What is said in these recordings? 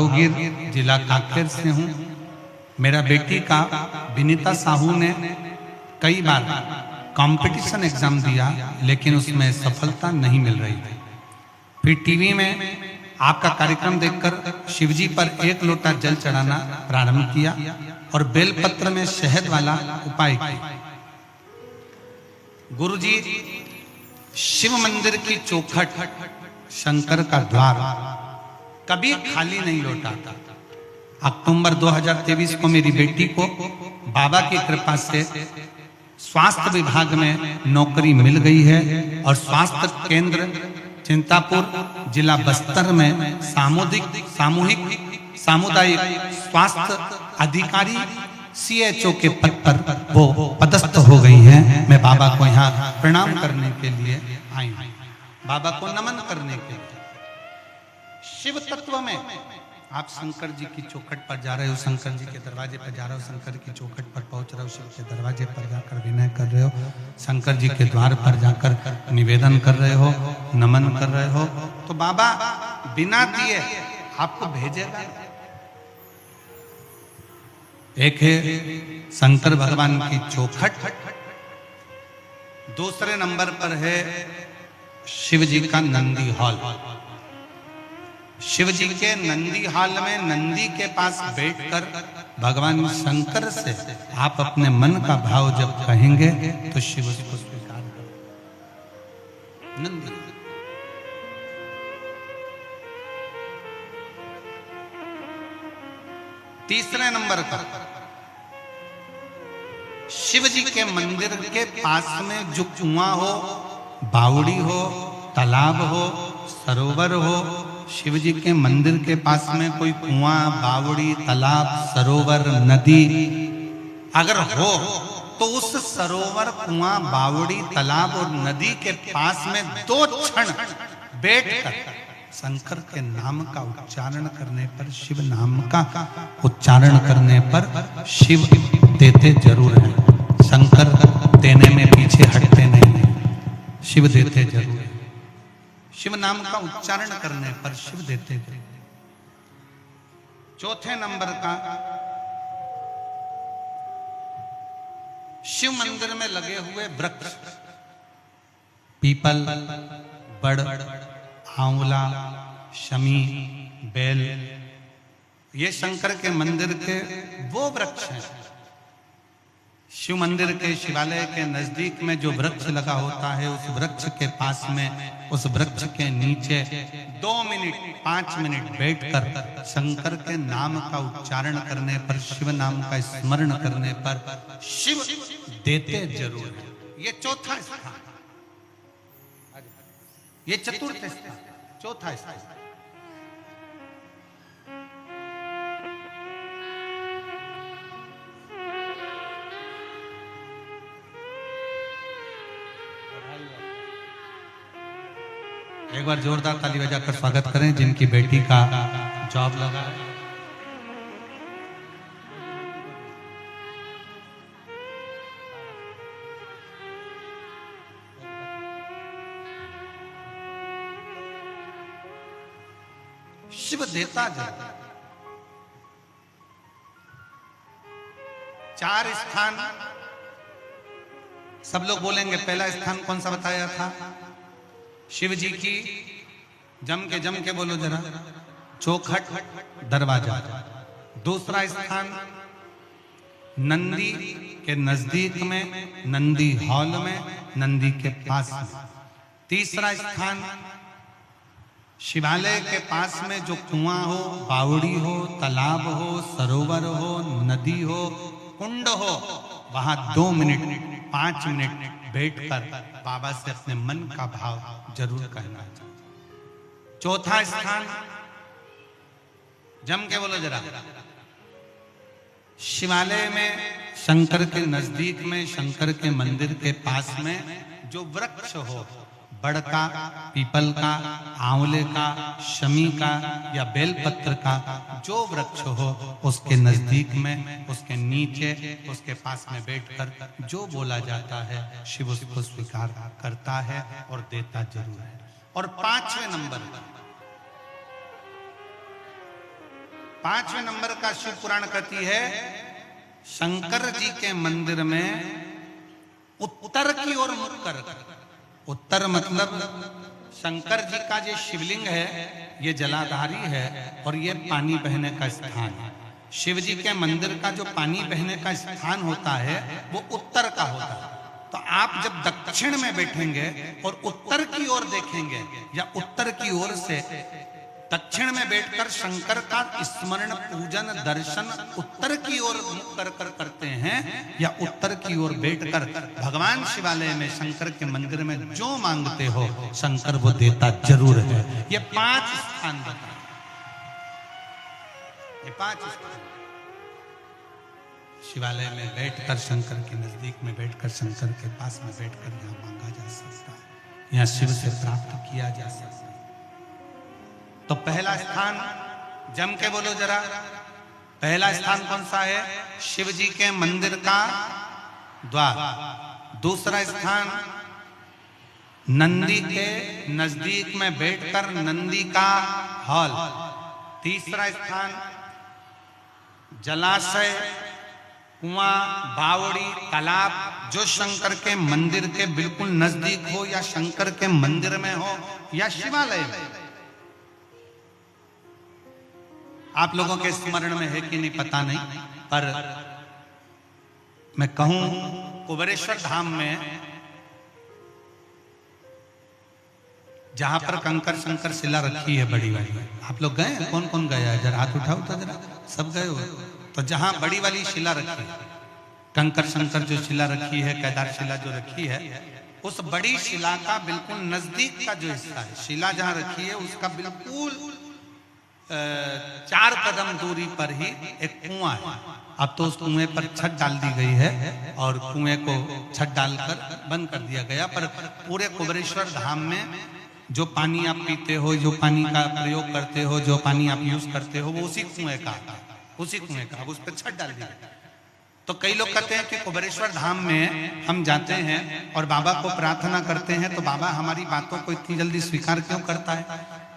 भावगीर जिला कांकेर से हूँ। मेरा बेटी का विनीता साहू ने कई बार कंपटीशन एग्जाम दिया, लेकिन उसमें सफलता नहीं मिल रही थी। फिर टीवी में आपका कार्यक्रम देखकर शिवजी पर 1 लोटा जल चढ़ाना प्रारंभ किया और बेलपत्र में शहद वाला उपाय किया। गुरुजी, शिव मंदिर की चौखट, शंकर का द्वार कभी खाली नहीं लौटाता। अक्टूबर 2023 को मेरी बेटी को बाबा की कृपा से स्वास्थ्य विभाग में नौकरी मिल गई है और स्वास्थ्य केंद्र चिंतापुर जिला बस्तर में सामुदायिक स्वास्थ्य अधिकारी CHO के पद पर वो पदस्थ हो गई हैं। मैं बाबा को यहाँ प्रणाम करने के लिए आई हूँ, बाबा को नमन करने के लिए। शिव तत्व में आप शंकर जी की चौखट पर जा रहे हो, शंकर जी के दरवाजे पर जा रहे हो, शंकर की चौखट पर पहुंच रहे हो, शिव के दरवाजे पर जाकर विनय कर रहे हो, शंकर जी के द्वार पर जाकर निवेदन कर रहे हो, नमन कर रहे हो, तो बाबा बिना दिए आपको भेजेगा। एक है शंकर भगवान की चौखट, दूसरे नंबर पर है शिव जी का नंदी हॉल। शिव जी के नंदी हॉल में नंदी के पास बैठकर भगवान शंकर से आप अपने मन का भाव जब कहेंगे तो शिव उसको स्वीकार करें। नंदी तीसरे नंबर पर शिव जी के मंदिर के पास में जो कुआं हो, बावड़ी हो, तालाब हो, सरोवर हो, शिव जी के मंदिर के पास में कोई कुआं, बावड़ी, तालाब, सरोवर, नदी अगर हो तो उस सरोवर, कुआं, बावड़ी, तालाब और नदी के पास में 2 क्षण बैठकर शंकर के नाम का उच्चारण करने पर, शिव नाम का उच्चारण करने पर शिव देते जरूर हैं। शंकर देने में पीछे हटते नहीं हैं, शिव देते जरूर हैं। शिव नाम का उच्चारण करने पर शिव देते थे। चौथे नंबर का शिव मंदिर में लगे हुए वृक्ष, पीपल, बड़, आंवला, शमी, बेल, ये शंकर के मंदिर के वो वृक्ष हैं। शिव मंदिर के शिवालय के नजदीक में जो वृक्ष लगा होता है, उस वृक्ष के पास में, उस वृक्ष के नीचे 2 मिनट 5 मिनट बैठकर शंकर के नाम का उच्चारण करने पर, शिव नाम का स्मरण करने पर शिव देते जरूर है। ये चौथा स्थान, ये चतुर्थ स्थान, चौथा स्थान। एक बार जोरदार ताली बजाकर स्वागत करें जिनकी बेटी का जॉब लगा है। शिव देता जाता। 4 स्थान सब लोग बोलेंगे। पहला स्थान कौन सा बताया था? शिव जी की, जम के बोलो जरा, चौखट दरवाजा। दूसरा स्थान नंदी के नजदीक में, नंदी हॉल में, नंदी के पास में। तीसरा स्थान शिवालय के पास में जो कुआं हो, बावड़ी हो, तालाब हो, सरोवर हो, नदी हो, कुंड हो, वहां 2 मिनट 5 मिनट बैठकर बाबा से अपने मन का भाव जरूर कहना चाहिए। चौथा स्थान, जम के बोलो जरा, शिवालय में, शंकर के नजदीक में, शंकर के मंदिर के पास में जो वृक्ष हो, बड़ का, पीपल का, आंवले का, शमी का या बेलपत्र का जो वृक्ष हो, उसके नजदीक में, उसके नीचे, उसके पास में बैठकर जो बोला जाता है, शिव उसको स्वीकार करता है और देता जरूर है। और 5वें नंबर पर 5वें नंबर का शिव पुराण कहती है शंकर जी के मंदिर में उत्तर की ओर मुख कर, उत्तर मतलब शंकर जी का जो शिवलिंग है ये जलाधारी है और ये पानी बहने का स्थान है। शिव जी के मंदिर का जो पानी बहने का स्थान होता है वो उत्तर का होता है। तो आप जब दक्षिण में बैठेंगे और उत्तर की ओर देखेंगे या उत्तर की ओर से दक्षिण में बैठकर शंकर का स्मरण पूजन दर्शन उत्तर की ओर मुख कर करते हैं या उत्तर की ओर बैठकर भगवान शिवालय में शंकर के मंदिर में जो मांगते हो शंकर वो देता जरूर है। ये 5 स्थान बताए, ये 5 स्थान शिवालय में बैठकर शंकर के नजदीक में बैठकर शंकर के पास में बैठकर यहाँ मांगा जा सकता है, यहाँ शिव से प्राप्त किया जा सकता है। तो पहला स्थान जम के बोलो जरा, पहला स्थान कौन सा है? शिव जी के मंदिर का द्वार। दूसरा स्थान नंदी के नजदीक में बैठकर नंदी का हॉल। तीसरा स्थान जलाशय, कुआं, बावड़ी, तालाब जो शंकर के मंदिर के बिल्कुल नजदीक हो या शंकर के मंदिर में हो या शिवालय में। आप लोगों के स्मरण में है कि नहीं पता नहीं, पर मैं कहूं कुबेरेश्वर धाम में जहां पर कंकर शंकर शिला रखी है बड़ी वाली, आप लोग गए? कौन कौन गया है? जरा हाथ उठाओ तो जरा, सब गए हो? तो जहां बड़ी वाली शिला रखी है, कंकर शंकर जो शिला रखी है, केदार शिला जो रखी है, उस बड़ी शिला का बिल्कुल नजदीक का जो हिस्सा है, शिला जहां रखी है उसका बिल्कुल 4 कदम दूरी पर ही एक कुआं है। अब तो उस कुएं पर छत डाल दी गई है और कुएं को छत डालकर बंद कर दिया गया, पर पूरे कुबेरेश्वर धाम में जो पानी आप पीते हो, जो पानी का प्रयोग करते हो, जो पानी आप यूज करते हो, वो उसी कुएं का, उसी कुएं का, उस पर छत डाल दी गई। तो कई लोग कहते हैं कि कुबेरेश्वर धाम में हम जाते हैं और बाबा को प्रार्थना करते हैं तो बाबा हमारी बातों को इतनी जल्दी स्वीकार क्यों करता है?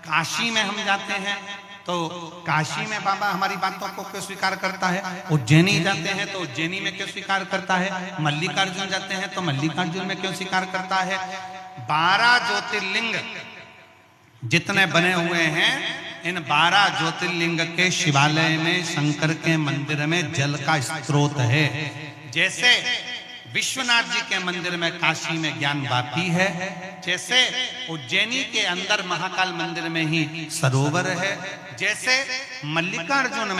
काशी में हम जाते हैं तो काशी में बाबा हमारी बातों को क्यों स्वीकार करता है? उज्जैनी जाते हैं तो उज्जैनी में क्यों स्वीकार करता है? मल्लिकार्जुन जाते हैं तो मल्लिकार्जुन में क्यों स्वीकार करता है? 12 ज्योतिर्लिंग जितने बने हुए हैं, इन 12 ज्योतिर्लिंग के शिवालय में शंकर के मंदिर में जल का स्रोत है। जैसे विश्वनाथ जी के मंदिर में काशी में ज्ञान वापी है, जैसे उज्जैनी के अंदर महाकाल मंदिर में ही सरोवर है, जैसे मल्लिकार्जुन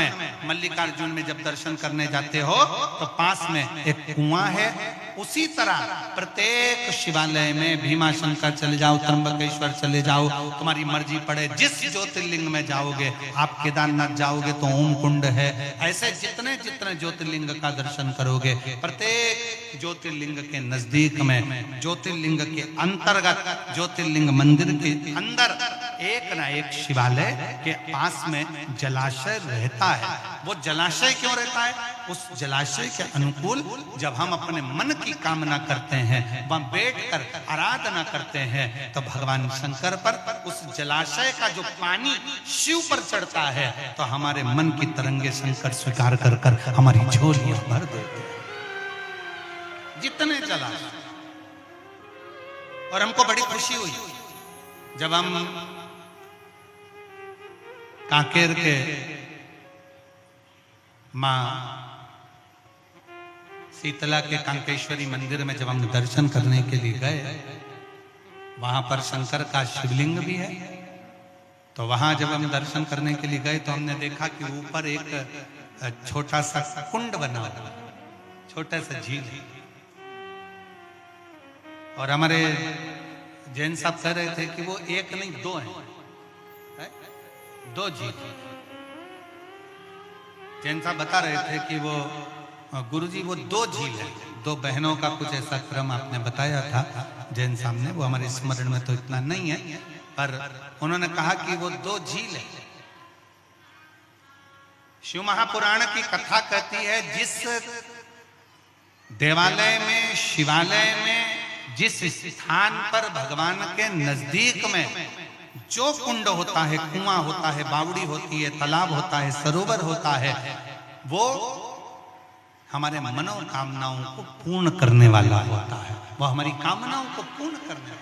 में जब दर्शन करने जाते हो तो पास में एक कुआं है, उसी तरह प्रत्येक शिवालय में भीमाशंकर चले जाओ, त्र्यंबकेश्वर चले जाओ, तुम्हारी मर्जी पड़े जिस ज्योतिर्लिंग में जाओगे। आप केदारनाथ जाओगे तो ओम कुंड है, ऐसे जितने जितने ज्योतिर्लिंग का दर्शन करोगे, प्रत्येक ज्योतिर्लिंग के नजदीक में, ज्योतिर्लिंग के अंतर्गत, ज्योतिर्लिंग मंदिर के अंदर एक ना एक शिवालय के पास में जलाशय रहता है। वो जलाशय क्यों रहता है? उस जलाशय के अनुकूल जब हम अपने मन की कामना करते हैं, वहां बैठकर आराधना करते हैं, तो भगवान शंकर पर उस जलाशय का जो पानी शिव पर चढ़ता है तो हमारे मन की तरंगे शंकर स्वीकार कर कर हमारी झोलियां भर देते हैं, जितने जलाशय। और हमको बड़ी खुशी हुई जब हम कांकेर के मां शीतला के कांकेश्वरी मंदिर में जब हम दर्शन करने के लिए गए, वहां पर शंकर का शिवलिंग भी है। तो वहां जब हम दर्शन करने के लिए गए तो हमने देखा कि ऊपर एक छोटा सा कुंड बना हुआ, छोटा सा झील है। और हमारे जैन साहब कह रहे थे कि वो एक नहीं 2 है, 2 झील। जैन साहब बता रहे थे कि वो गुरुजी वो 2 झील है, 2 बहनों का कुछ ऐसा क्रम आपने बताया था जैन साहब ने, वो हमारे स्मरण में तो इतना नहीं है, पर उन्होंने कहा कि वो 2 झील है। शिव महापुराण की कथा कहती है जिस देवालय में, शिवालय में, जिस स्थान पर भगवान के नजदीक में जो कुंड होता है, कुआं होता है, बावड़ी होती है, तालाब होता है, सरोवर होता है, वो हमारे मनोकामनाओं को पूर्ण करने वाला होता है। वो हमारी कामनाओं को पूर्ण करने वाला।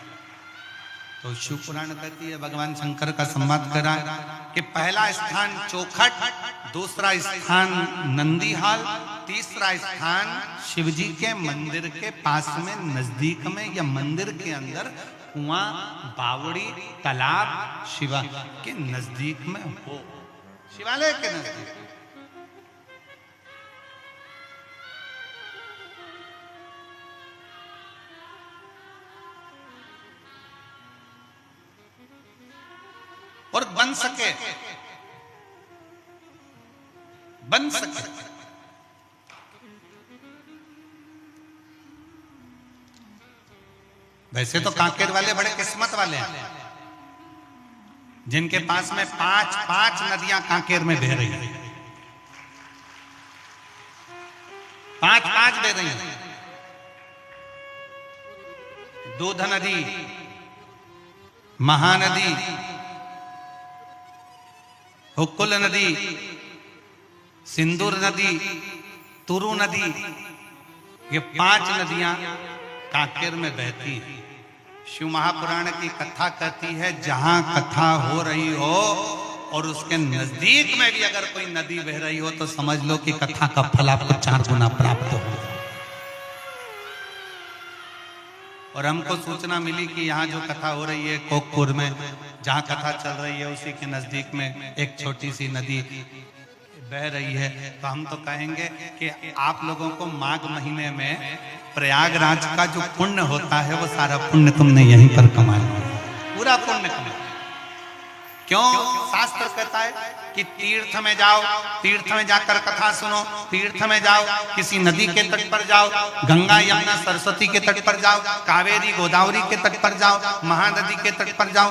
तो शिव पुराण कहती है, भगवान शंकर का संवाद करा कि पहला स्थान चौखट, दूसरा स्थान नंदीहाल, तीसरा स्थान शिव जी के मंदिर के पास में नजदीक में या मंदिर के अंदर कुआं, बावड़ी, तालाब शिवा के नजदीक में हो, शिवालय के नजदीक। और बन सके, बन सके। वैसे तो कांकेर वाले बड़े किस्मत वाले हैं, जिनके पास में 5 नदियां कांकेर में बह रही हैं, 5 बह रही हैं। दूध नदी, महानदी, हुक्कुल नदी, सिंदूर नदी, तुरु नदी, ये 5 नदियां कांकेर में बहती है। शिव महापुराण की कथा कहती है, जहां कथा हो रही हो और उसके नजदीक में भी अगर कोई नदी बह रही हो तो समझ लो कि कथा का फल आपको 4 गुना प्राप्त हो। और हमको सूचना मिली कि यहाँ जो कथा हो रही है कोकपुर में, जहाँ कथा चल रही है उसी के नजदीक में एक छोटी सी नदी बह रही है। तो हम तो कहेंगे कि आप लोगों को माघ महीने में प्रयागराज का जो पुण्य होता है वो सारा पुण्य तुमने यहीं पर कमाया, पूरा पुण्य कमाया। क्यों? शास्त्र कहता है कि तीर्थ में जाओ, तीर्थ में जाकर कथा सुनो, तीर्थ में जाओ, किसी नदी के तट पर जाओ, गंगा यमुना सरस्वती के तट पर जाओ, कावेरी गोदावरी के तट पर जाओ, महानदी के तट पर जाओ।